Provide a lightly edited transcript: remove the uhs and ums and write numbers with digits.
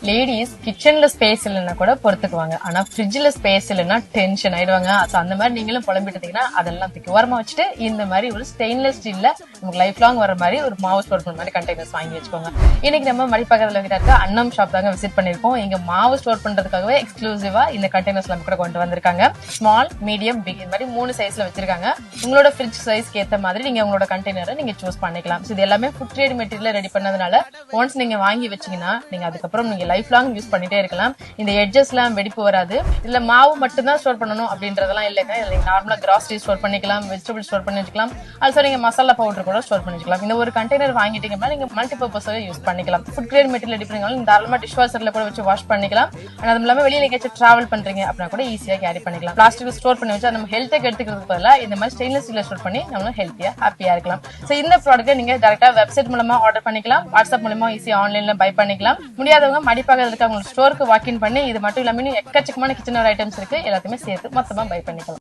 Ladies கிச்சன்ல space இல்லைன்னா கூட பொறுத்துக்குவாங்க. ஆனா ஃப்ரிட்ஜ்ல ஸ்பேஸ் இல்லைன்னா டென்ஷன் ஆயிடுவாங்க. அந்த மாதிரி நீங்களும் புலம்பிட்டு அதெல்லாம் தூக்கி ஓரமா வச்சுட்டு இந்த மாதிரி ஒரு ஸ்டெயின்லெஸ் ஸ்டீல்ல நமக்கு லைஃப் லாங் வர மாதிரி ஒரு மாவு ஸ்டோர் பண்ண மாதிரி கண்டெய்னர்ஸ் வாங்கி வச்சுக்கோங்க. இன்னைக்கு நம்ம மடிப்பக்கத்துல இருக்க அன்னம் ஷாப் தாங்க விசிட் பண்ணிருக்கோம். இங்க மாவு ஸ்டோர் பண்றதுக்காகவே எக்ஸ்க்ளூசிவா இந்த கண்டெய்னர்ஸ் நம்ம கூட கொண்டு வந்திருக்காங்க. ஸ்மால், மீடியம், பிக் இந்த மாதிரி 3 சைஸ்ல வச்சிருக்காங்க. உங்களோட ஃப்ரிட்ஜ் சைஸ்க்கு ஏத்த மாதிரி நீங்க உங்களோட கண்டெய்னரை நீங்க சூஸ் பண்ணிக்கலாம். இது எல்லாமே ஃபுட் கிரேட் மெட்டீரியல் ரெடி பண்ணதுனால ஒன்ஸ் நீங்க வாங்கி வச்சீங்கன்னா நீங்க அதுக்கப்புறம் நீங்க லைஃப் லாங் யூஸ் பண்ணிட்டே இருக்கலாம். இந்த எட்ஜஸ் எல்லாம் வெடிப்பு வராது. இல்ல மாவு மட்டும் தான் ஸ்டோர் பண்ணணும் அப்படின்றதெல்லாம் இல்லைங்க. நீங்க நார்மலா கிராசரி ஸ்டோர் பண்ணிக்கலாம், வெஜிடபிள் ஸ்டோர் பண்ணி வச்சுக்கலாம், ஆல்சோ நீங்க மசாலா பவுடர் கூட ஸ்டோர் பண்ணி வச்சுக்கலாம். இந்த ஒரு கண்டெய்னர் வாங்கிட்டீங்கன்னா நீங்க மல்டிபர்பஸாக யூஸ் பண்ணிக்கலாம். ஃபுட் கிரேட் மெட்டீரியல் ரெடி பண்ணிக்கலாம். தாராளமா டிஷ் வாஷர்ல கூட வச்சு வாஷ் பண்ணிக்கலாம். அதுவும் இல்லாம வெளியில எங்கேயாச்சும் டிராவல் பண்றீங்க அப்படின்னா கூட ஈஸியா கேரி பண்ணிக்கலாம். பிளாஸ்டிக் ஸ்டோர் பண்ணி வச்சா நம்ம ஹெல்த்துக்கு எடுத்துக்கிறதுக்கு பதிலா இந்த மாதிரி ஸ்டெயின்லெஸ் ஸ்டீல்ல ஸ்டோர் பண்ணி நம்ம ஹெல்த்தியா ஹாப்பியா இருக்கலாம். சோ இந்த ப்ராடக்ட்டை நீங்க டைரக்டா வெப்சைட் மூலமா ஆர்டர் பண்ணிக்கலாம், வாட்ஸ்அப் மூலமா ஈஸியா ஆன்லைன்ல பை பண்ணிக்கலாம். முடியாதவங்க மடிப்பாக இருக்க உங்க ஸ்டோருக்கு வாக்கின் பண்ணி இது மட்டும் இல்லாம எக்கச்சக்கமான கிச்சன் ஐட்டம்ஸ் இருக்கு, எல்லாத்தையுமே சேர்த்து மொத்தமா பை பண்ணிக்கலாம்.